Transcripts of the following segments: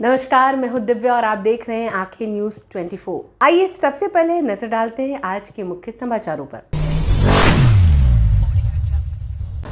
नमस्कार, मैं हूं दिव्या और आप देख रहे हैं आंखें न्यूज 24। आइए सबसे पहले नजर डालते हैं आज के मुख्य समाचारों पर।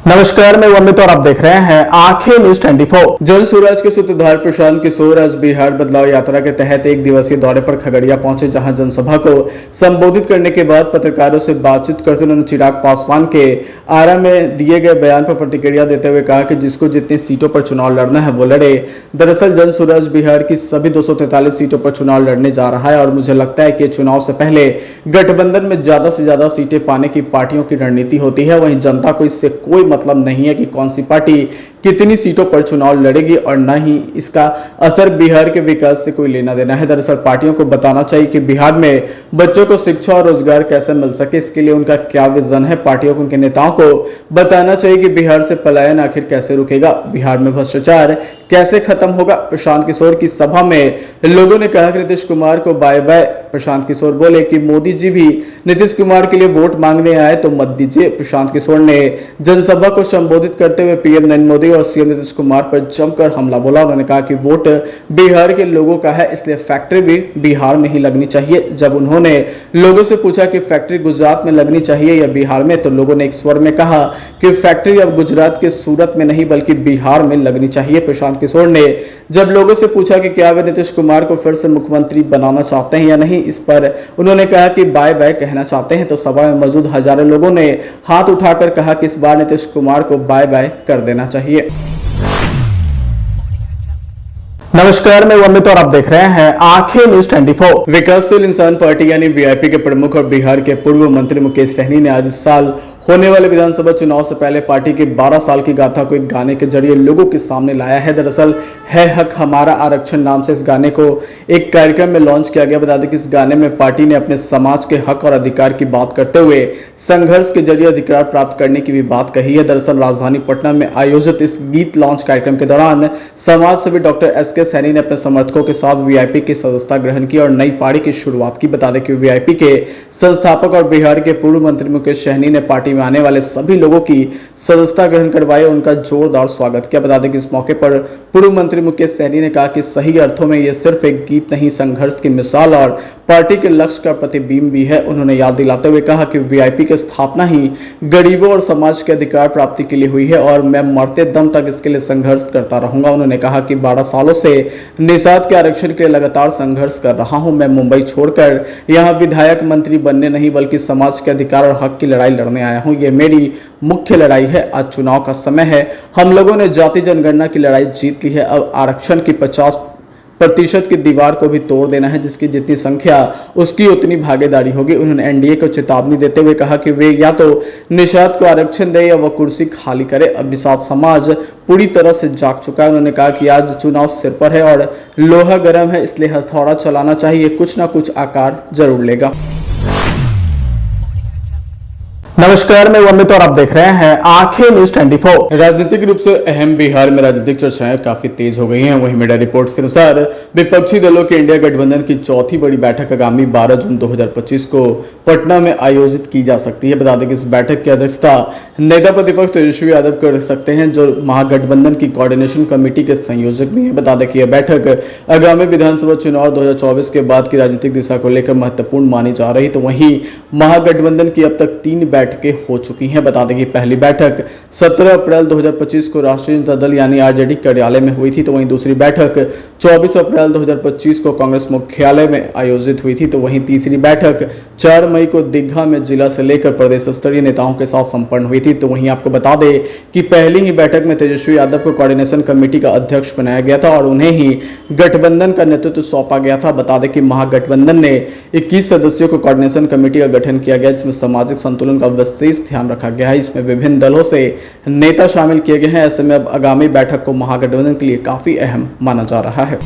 नमस्कार, मैं अमित और आप देख रहे हैं आंखें न्यूज 24। जन स्वराज के सूत्रधार प्रशांत किशोर आज बिहार बदलाव यात्रा के तहत एक दिवसीय दौरे पर खगड़िया पहुंचे, जहां जनसभा को संबोधित करने के बाद पत्रकारों से बातचीत करते उन्होंने चिराग पासवान के आरा में दिए गए बयान पर प्रतिक्रिया देते हुए कहा कि जिसको जितनी सीटों पर चुनाव लड़ना है वो लड़े। दरअसल जन स्वराज बिहार की सभी 243 सीटों पर चुनाव लड़ने जा रहा है और मुझे लगता है कि चुनाव से पहले गठबंधन में ज्यादा से ज्यादा सीटें पाने की पार्टियों की रणनीति होती है। वहीं जनता को इससे कोई मतलब नहीं है कि कौन सी पार्टी कितनी सीटों पर चुनाव लड़ेगी और न ही इसका असर बिहार के विकास से कोई लेना देना है। दरअसल पार्टियों को बताना चाहिए कि बिहार में बच्चों को शिक्षा और रोजगार कैसे मिल सके, इसके लिए उनका क्या विजन है। पार्टियों को उनके नेताओं को बताना चाहिए कि बिहार से पलायन आखिर कैसे रुकेगा, बिहार में भ्रष्टाचार कैसे खत्म होगा। प्रशांत किशोर की सभा में लोगों ने कहा कि नीतीश कुमार को बाय बाय। प्रशांत किशोर बोले कि मोदी जी भी नीतीश कुमार के लिए वोट मांगने आए तो मत दीजिए। प्रशांत किशोर ने जनसभा को संबोधित करते हुए पीएम नरेंद्र मोदी और सीएम नीतीश कुमार पर जमकर हमला बोला। उन्होंने कहा कि वोट बिहार के लोगों का है, इसलिए फैक्ट्री भी बिहार में ही लगनी चाहिए। जब उन्होंने लोगों से पूछा कि फैक्ट्री गुजरात में लगनी चाहिए या बिहार में, तो लोगों ने एक स्वर में कहा कि फैक्ट्री अब गुजरात के सूरत में नहीं बल्कि बिहार में लगनी चाहिए। प्रशांत किशोर ने जब लोगों से पूछा कि क्या वे नीतीश कुमार को फिर से मुख्यमंत्री बनाना चाहते हैं या नहीं, इस पर उन्होंने कहा कि बाय बाय कहना चाहते हैं, तो सभा में मौजूद हजारों लोगों ने हाथ उठाकर कहा कि इस बार नीतीश कुमार को बाय बाय कर देना चाहिए। नमस्कार, मैं अमित और आप देख रहे हैं आंखें न्यूज 24। विकासशील इंसान पार्टी यानी वीआईपी के प्रमुख और बिहार के पूर्व मंत्री मुकेश सहनी ने आज इस साल होने वाले विधानसभा चुनाव से पहले पार्टी के 12 साल की गाथा को एक गाने के जरिए लोगों के सामने लाया है। दरअसल है हक हमारा आरक्षण नाम से इस गाने को एक कार्यक्रम में लॉन्च किया गया। बता दें कि इस गाने में पार्टी ने अपने समाज के हक और अधिकार की बात करते हुए संघर्ष के जरिए अधिकार प्राप्त करने की भी बात कही है। दरअसल राजधानी पटना में आयोजित इस गीत लॉन्च कार्यक्रम के दौरान समाज सेवी डॉक्टर एसके सैनी ने अपने समर्थकों के साथ वीआईपी की सदस्यता ग्रहण की और नई पारी की शुरुआत की। बता दें कि वीआईपी के संस्थापक और बिहार के पूर्व मंत्री मुकेश सहनी ने पार्टी में आने वाले सभी लोगों की सदस्यता ग्रहण करवाई और उनका जोरदार स्वागत किया। बता दें कि इस मौके पर पूर्व मंत्री मुकेश सहनी ने कहा कि सही अर्थों में यह सिर्फ एक गीत नहीं, संघर्ष की मिसाल और पार्टी के लक्ष्य का प्रतिबिंब भी है। उन्होंने याद दिलाते हुए कहा कि वीआईपी की स्थापना ही गरीबों और समाज के अधिकार प्राप्ति के लिए हुई है और मैं मरते दम तक इसके लिए संघर्ष करता रहूंगा। उन्होंने कहा कि 12 सालों से निषाद के आरक्षण के लिए लगातार संघर्ष कर रहा हूं। मैं मुंबई छोड़कर यहां विधायक मंत्री बनने नहीं बल्कि समाज के अधिकार और हक की लड़ाई लड़ने आया हूं। ये मेरी मुख्य लड़ाई है। आज चुनाव का समय है। हम लोगों ने जाति जनगणना की लड़ाई जीत ली है। अब आरक्षण की 50% की दीवार को भी तोड़ देना है, जिसकी जितनी संख्या उसकी उतनी भागीदारी होगी। उन्होंने एनडीए को चेतावनी देते हुए कहा कि वे या तो निषाद को आरक्षण दे या वह कुर्सी खाली करे। अब निषाद समाज पूरी तरह से जाग चुका है। उन्होंने कहा कि आज चुनाव सिर पर है और लोहा गर्म है, इसलिए हथौड़ा चलाना चाहिए, कुछ ना कुछ आकार जरूर लेगा। नमस्कार, मैं अमित और आप देख रहे हैं आंखें न्यूज 24। राजनीतिक रूप से अहम बिहार में राजनीतिक चर्चाएं काफी तेज हो गई हैं। वहीं मीडिया रिपोर्ट्स के अनुसार विपक्षी दलों के इंडिया गठबंधन की चौथी बड़ी बैठक आगामी 12 जून 2025 को पटना में आयोजित की जा सकती है। बता दें कि इस बैठक की अध्यक्षता नेता प्रतिपक्ष तेजस्वी यादव कर सकते हैं, जो महागठबंधन की कोऑर्डिनेशन कमेटी के संयोजक भी हैं। बता दें कि यह बैठक आगामी विधानसभा चुनाव 2024 के बाद की राजनीतिक दिशा को लेकर महत्वपूर्ण मानी जा रही। तो वहीं महागठबंधन की अब तक 3 बैठकें हो चुकी हैं। बता दें कि पहली बैठक 17 अप्रैल 2025 को राष्ट्रीय जनता दल यानी आरजेडी कार्यालय में हुई थी। तो वहीं दूसरी बैठक 24 अप्रैल 2025 को कांग्रेस मुख्यालय में आयोजित हुई थी। तो वहीं तीसरी बैठक 4 मई को दीघा में जिला से लेकर प्रदेश स्तरीय नेताओं के साथ संपन्न हुई थी। तो वहीं आपको बता दें कि पहली ही बैठक में तेजस्वी यादव को कोऑर्डिनेशन कमेटी का अध्यक्ष बनाया गया था और उन्हें ही गठबंधन का नेतृत्व सौंपा गया था। बता दें कि महागठबंधन ने 21 सदस्यों को कोऑर्डिनेशन कमेटी का गठन किया गया, जिसमें सामाजिक संतुलन का विशेष ध्यान रखा गया है। इसमें विभिन्न दलों से नेता शामिल किए गए हैं। ऐसे में अब आगामी बैठक को महागठबंधन के लिए काफी अहम माना जा रहा है।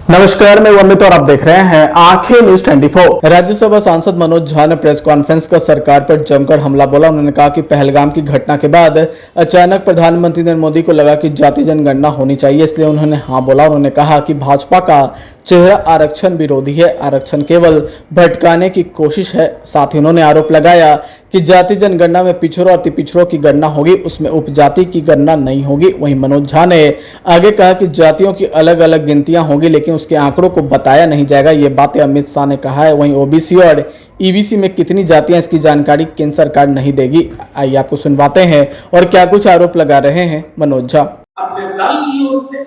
नमस्कार, मैं अमित और आप देख रहे हैं आंखें न्यूज 24। राज्यसभा सांसद मनोज झा ने प्रेस कॉन्फ्रेंस कर सरकार पर जमकर हमला बोला। उन्होंने कहा कि पहलगाम की घटना के बाद अचानक प्रधानमंत्री नरेंद्र मोदी को लगा कि जाति जनगणना होनी चाहिए, इसलिए उन्होंने हाँ बोला। उन्होंने कहा कि भाजपा का चेहरा आरक्षण विरोधी है, आरक्षण केवल भटकाने की कोशिश है। साथ ही उन्होंने आरोप लगाया कि जाति जनगणना में पिछड़ों और पिछड़ों की गणना होगी, उसमें उपजाति की गणना नहीं होगी। वहीं मनोज झा ने आगे कहा कि जातियों की अलग अलग गिनतियां होंगी, लेकिन उसके आंकड़ों को बताया नहीं जाएगा। ये बातें अमित शाह ने कहा है। वहीं ओबीसी और ईबीसी में कितनी जातियां, इसकी जानकारी केंद्र सरकार नहीं देगी। आइए आपको सुनवाते हैं और क्या कुछ आरोप लगा रहे हैं मनोज झा। अपने दल की ओर से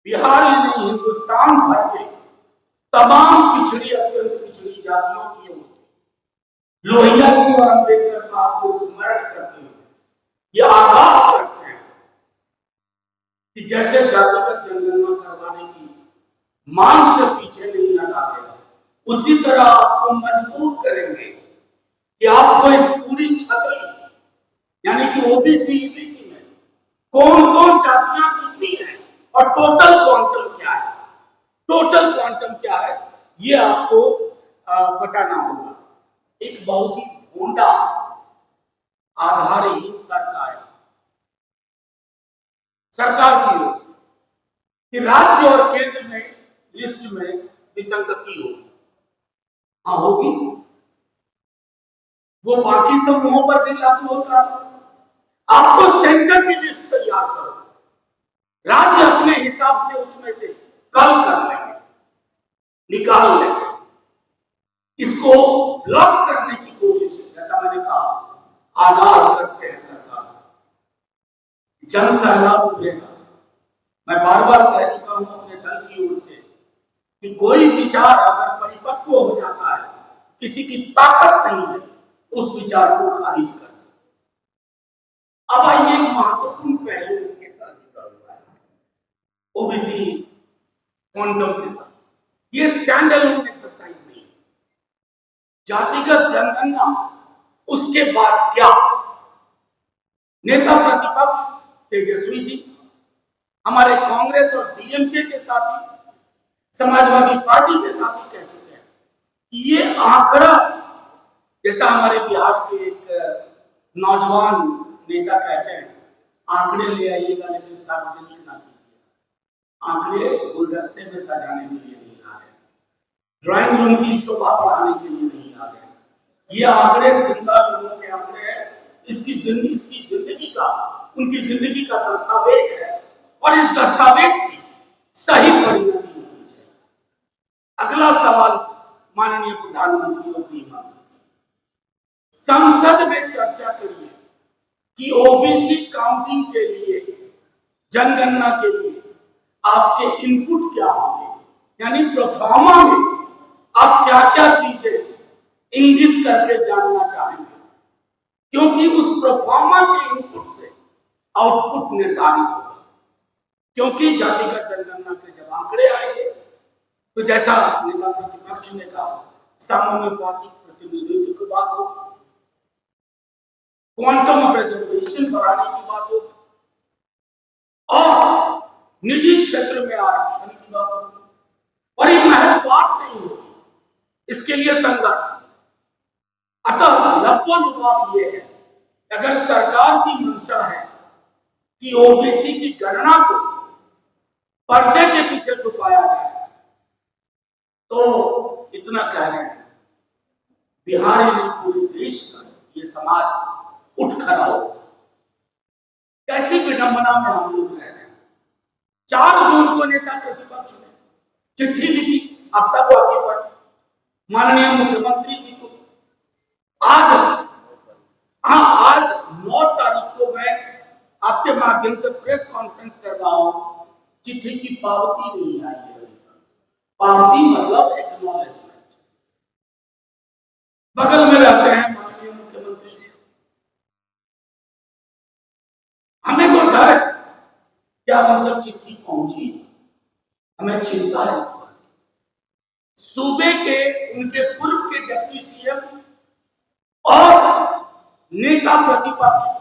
बिहार ही नहीं, हिंदुस्तान भर के तमाम पिछड़ी, अत्यंत पिछड़ी जातियों की ओर से लोहिया जी और अम्बेडकर साहब को स्मरण करते हुए ये आगाह करते हैं कि जैसे जातिगत जनगणना करवाने की मांग से पीछे नहीं हटाते, उसी तरह आपको मजबूर करेंगे कि आपको इस पूरी छतरी यानी कि ओबीसी ईबीसी में कौन कौन जातियां कितनी हैं और टोटल क्वांटम क्या है, टोटल क्वांटम क्या है, ये आपको बताना होगा। एक बहुत ही भोंडा आधारहीन तर्क आया सरकार की ओर से कि राज्य और केंद्र में लिस्ट में विसंगति होगी। हाँ होगी, वो बाकी समूहों पर भी लागू होता है। आपको सेंटर की लिस्ट तैयार करो, राज्य अपने हिसाब से उसमें से कल कर लेंगे, निकाल लेंगे। इसको ब्लॉक करने की कोशिश, जैसा मैंने कहा, आगाह करते हैं सरकार। जन सैलाब उठेगा। मैं बार बार कह चुका हूं अपने दल की ओर से कि कोई विचार अगर परिपक्व हो जाता है, किसी की ताकत नहीं है उस विचार को खारिज कर। अब आइए एक महत्वपूर्ण पहलू इसके साथ जुड़ा हुआ है, ओबीसी क्वांटम के साथ। ये स्टैंड अलोन एक्सरसाइज नहीं है। जातिगत जनगणना, उसके बाद क्या? नेता प्रतिपक्ष तेजस्वी जी, हमारे कांग्रेस और डीएमके के साथी, समाजवादी पार्टी के साथी कह चुके हैं कि ये आंकड़ा, जैसा हमारे बिहार के एक नौजवान नेता कहते हैं, आंकड़े ले आइएगा लेकिन सार्वजनिक ना कीजिए। आंकड़े गुलदस्ते में सजाने के लिए नहीं आ रहे, ड्राइंग रूम की शोभा बढ़ाने के लिए नहीं आ रहे। ये आंकड़े जिंदा लोगों के आंकड़े हैं। इसकी जिंदगी का, उनकी जिंदगी का दस्तावेज है और इस दस्तावेज की सही परिणति होनी चाहिए। अगला सवाल माननीय प्रधानमंत्री और गृहमंत्री से, संसद में चर्चा करिए कि ओबीसी काउंटिंग के लिए, जनगणना के लिए आपके इनपुट क्या होंगे, यानी प्रोफार्मा में आप क्या क्या चीजें इंगित करके जानना चाहेंगे, क्योंकि उस प्रोफार्मा के इनपुट से आउटपुट निर्धारित होगा। क्योंकि जातिगत जनगणना के जब आंकड़े आएंगे तो जैसा नेता प्रतिपक्ष ने कहा, समानुपातिक प्रतिनिधित्व की बात हो, क्वांटम ऑफ रिजर्वेशन बढ़ाने की बात हो और निजी क्षेत्र में आरक्षण की बात हो, और ये महज बात नहीं होगी, इसके लिए संघर्ष। अतः लब्धलुभाव ये है, अगर सरकार की मंशा है कि ओबीसी की गणना को पर्दे के पीछे छुपाया जाए, तो इतना कह रहे हैं, बिहार ही नहीं पूरे देश का ये समाज उठ खड़ा हो। कैसी विडंबना में हम लोग रह रहे हैं। 4 जून को नेता प्रतिपक्ष ने चिट्ठी लिखी, आप सब आगे बढ़, माननीय मुख्यमंत्री जी को। आज 9 तारीख को मैं आपके माध्यम से प्रेस कॉन्फ्रेंस कर रहा हूं, चिट्ठी की पावती नहीं आई है। पावती मतलब एक्नॉलेजमेंट। बगल में रहते हैं माननीय मुख्यमंत्री जी, हमें तो डर है क्या मतलब चिट्ठी पहुंची, हमें चिंता है इस बात की। सूबे के, उनके पूर्व के डिप्टी सीएम और नेता प्रतिपक्ष।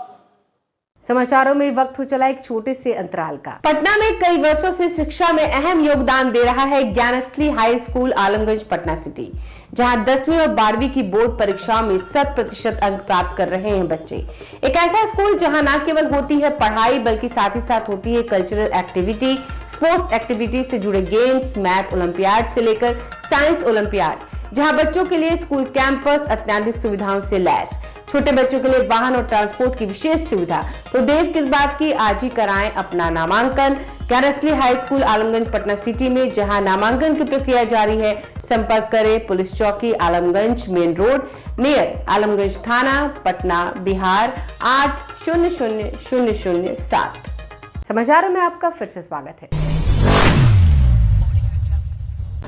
समाचारों में वक्त हो चला एक छोटे से अंतराल का। पटना में कई वर्षों से शिक्षा में अहम योगदान दे रहा है Gyansthali high school Alamganj Patna city, जहां 10वीं और 12वीं की बोर्ड परीक्षाओं में 100% अंक प्राप्त कर रहे हैं बच्चे। एक ऐसा स्कूल जहां न केवल होती है पढ़ाई, बल्कि साथ ही साथ होती है कल्चरल एक्टिविटी, स्पोर्ट्स एक्टिविटी से जुड़े गेम्स, मैथ ओलंपियाड से लेकर साइंस ओलंपियाड। जहां बच्चों के लिए स्कूल कैंपस अत्याधुनिक सुविधाओं से लैस, छोटे बच्चों के लिए वाहन और ट्रांसपोर्ट की विशेष सुविधा। तो देर किस बात की, आज ही कराएं अपना नामांकन Gyansthali high school Alamganj Patna city में, जहां नामांकन की प्रक्रिया जारी है। संपर्क करें पुलिस चौकी Alamganj main road near Alamganj थाना पटना बिहार 800007। समाचारों में आपका फिर से स्वागत है।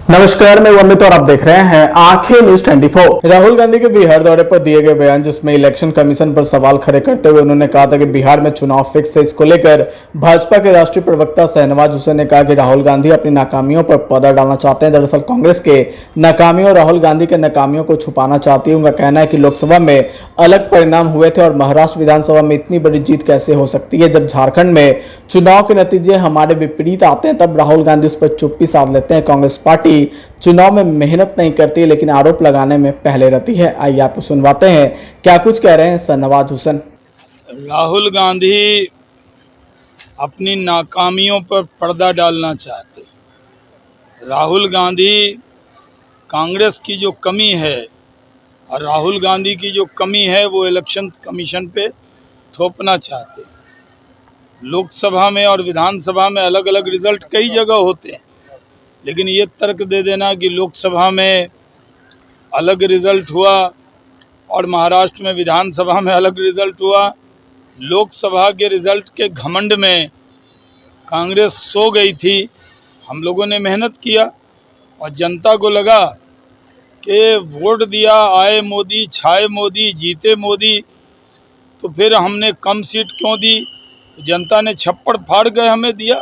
नमस्कार, मैं अमित और आप देख रहे हैं आंखें न्यूज 24। राहुल गांधी के बिहार दौरे पर दिए गए बयान, जिसमें इलेक्शन कमीशन पर सवाल खड़े करते हुए उन्होंने कहा था कि बिहार में चुनाव फिक्स है। इसको लेकर भाजपा के राष्ट्रीय प्रवक्ता शहनवाज हुसैन ने कहा कि राहुल गांधी अपनी नाकामियों पर पर्दा डालना चाहते हैं। दरअसल कांग्रेस के नाकामियों और राहुल गांधी के नाकामियों को छुपाना चाहती है। उनका कहना है कि लोकसभा में अलग परिणाम हुए थे और महाराष्ट्र विधानसभा में इतनी बड़ी जीत कैसे हो सकती है। जब झारखंड में चुनाव के नतीजे हमारे विपरीत आते हैं तब राहुल गांधी उस पर चुप्पी साध लेते हैं। कांग्रेस पार्टी चुनाव में मेहनत नहीं करती लेकिन आरोप लगाने में पहले रहती है। आइए आपको सुनवाते हैं क्या कुछ कह रहे हैं शहनवाज हुसैन। राहुल गांधी अपनी नाकामियों पर पर्दा डालना चाहते। राहुल गांधी कांग्रेस की जो कमी है और राहुल गांधी की जो कमी है वो इलेक्शन कमीशन पे थोपना चाहते। लोकसभा में और विधानसभा में अलग अलग रिजल्ट कई जगह होते हैं, लेकिन ये तर्क दे देना कि लोकसभा में अलग रिजल्ट हुआ और महाराष्ट्र में विधानसभा में अलग रिजल्ट हुआ। लोकसभा के रिजल्ट के घमंड में कांग्रेस सो गई थी। हम लोगों ने मेहनत किया और जनता को लगा कि वोट दिया, आए मोदी, छाए मोदी, जीते मोदी, तो फिर हमने कम सीट क्यों दी। तो जनता ने छप्पड़ फाड़ के हमें दिया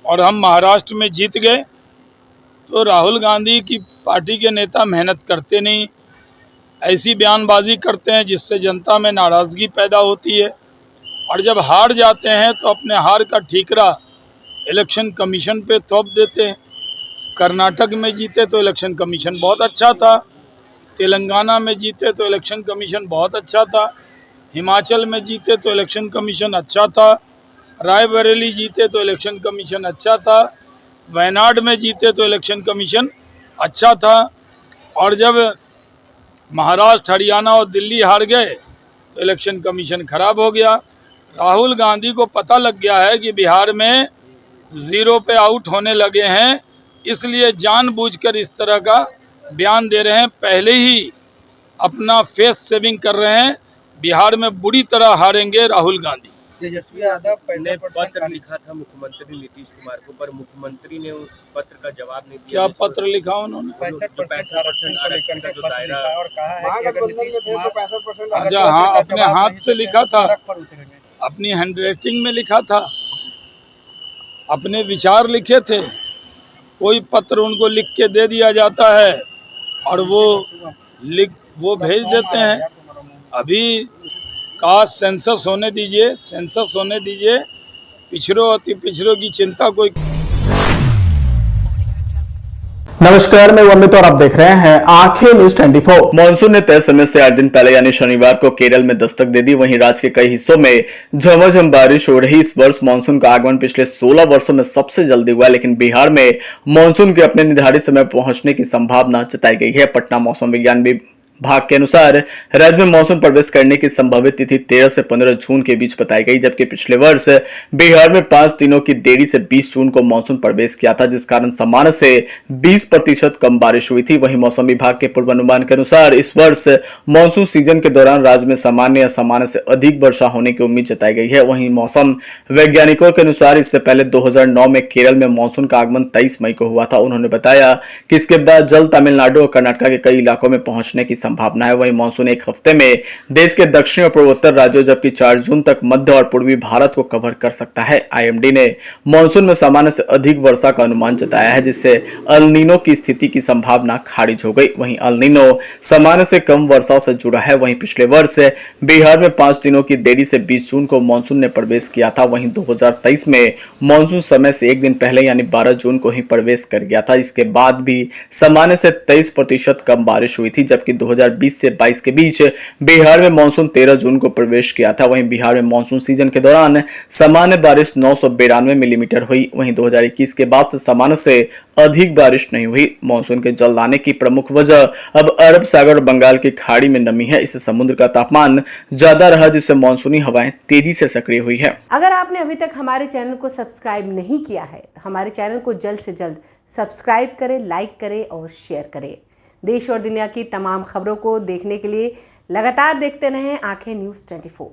और हम महाराष्ट्र में जीत गए। तो राहुल गांधी की पार्टी के नेता मेहनत करते नहीं, ऐसी बयानबाजी करते हैं जिससे जनता में नाराज़गी पैदा होती है और जब हार जाते हैं तो अपने हार का ठीकरा इलेक्शन कमीशन पे थोप देते हैं। कर्नाटक में जीते तो इलेक्शन कमीशन बहुत अच्छा था, तेलंगाना में जीते तो इलेक्शन कमीशन बहुत अच्छा था, हिमाचल में जीते तो इलेक्शन कमीशन अच्छा था, रायबरेली जीते तो इलेक्शन कमीशन अच्छा था, वायनाड में जीते तो इलेक्शन कमीशन अच्छा था, और जब महाराष्ट्र, हरियाणा और दिल्ली हार गए तो इलेक्शन कमीशन खराब हो गया। राहुल गांधी को पता लग गया है कि बिहार में ज़ीरो पे आउट होने लगे हैं, इसलिए जानबूझकर इस तरह का बयान दे रहे हैं। पहले ही अपना फेस सेविंग कर रहे हैं। बिहार में बुरी तरह हारेंगे राहुल गांधी। तेजस्वी यादव पहले पत्र लिखा था मुख्यमंत्री नीतीश कुमार को, पर मुख्यमंत्री ने उस पत्र का जवाब नहीं दिया। क्या पत्र लिखा उन्होंने? 65% आरक्षण का जो दायरा और कहा है कि अगर नीतीश कुमार 65% अच्छा, हाँ, अपने हाथ से लिखा था, अपनी हैंडराइटिंग में लिखा था, अपने विचार लिखे थे। कोई पत्र उनको लिख के दे दिया जाता है और वो भेज देते हैं। अभी कास्ट सेंसस होने दीजिए, सेंसस होने दीजिए, पिछड़ों अति पिछड़ों की चिंता कोई। नमस्कार, मैं अमित और आप देख रहे हैं आंखें न्यूज 24। मानसून ने तय समय से 8 दिन पहले यानी शनिवार को केरल में दस्तक दे दी। वहीं राज्य के कई हिस्सों में झमाझम बारिश हो रही। इस वर्ष मानसून का आगमन पिछले 16 वर्षों में सबसे जल्दी हुआ, लेकिन बिहार में मानसून के अपने निर्धारित समय पहुंचने की संभावना जताई गई है। पटना मौसम विज्ञान विभाग के अनुसार राज्य में मानसून प्रवेश करने की संभावित तिथि 13 से 15 जून के बीच बताई गई, जबकि पिछले वर्ष बिहार में 5 दिनों की देरी से 20 जून को मानसून प्रवेश किया था, जिस कारण सामान्य से 20% कम बारिश हुई थी। वहीं मौसम विभाग के पूर्वानुमान के अनुसार इस वर्ष मानसून सीजन के दौरान राज्य में सामान्य या सामान्य से अधिक वर्षा होने की उम्मीद जताई गई है। वहीं मौसम वैज्ञानिकों के अनुसार इससे पहले 2009 में केरल में मानसून का आगमन 23 मई को हुआ था। उन्होंने बताया कि इसके बाद जल तमिलनाडु और कर्नाटक के कई इलाकों में पहुंचने की संभावना है। वहीं मानसून एक हफ्ते में देश के दक्षिण और पूर्वोत्तर राज्यों जबकि 4 जून तक मध्य और पूर्वी भारत को कवर कर सकता है। आईएमडी ने मानसून में सामान्य से अधिक वर्षा का अनुमान जताया है, जिससे अल नीनो की स्थिति की संभावना खारिज हो गई। वहीं अल नीनो सामान्य से कम वर्षा से जुड़ा है। वहीं पिछले वर्ष बिहार में 5 दिनों की देरी से 20 जून को मानसून ने प्रवेश किया था। वहीं 2023 में मानसून समय से एक दिन पहले यानी 12 जून को ही प्रवेश कर गया था। इसके बाद भी सामान्य से 23% कम बारिश हुई थी, जबकि 2020 से 22 के बीच बिहार में मानसून 13 जून को प्रवेश किया था। वहीं बिहार में मानसून सीजन के दौरान सामान्य बारिश 992 मिलीमीटर हुई। वहीं 2021 के बाद से सामान्य से अधिक बारिश नहीं हुई। मानसून के जल्द आने की प्रमुख वजह अब अरब सागर और बंगाल की खाड़ी में नमी है। इससे समुद्र का तापमान ज्यादा रहा, जिससे मानसूनी हवाएं तेजी से सक्रिय हुई है। अगर आपने अभी तक हमारे चैनल को सब्सक्राइब नहीं किया है तो हमारे चैनल को जल्द से जल्द सब्सक्राइब करें, लाइक करें और शेयर करें। देश और दुनिया की तमाम खबरों को देखने के लिए लगातार देखते रहें आंखें न्यूज़ 24।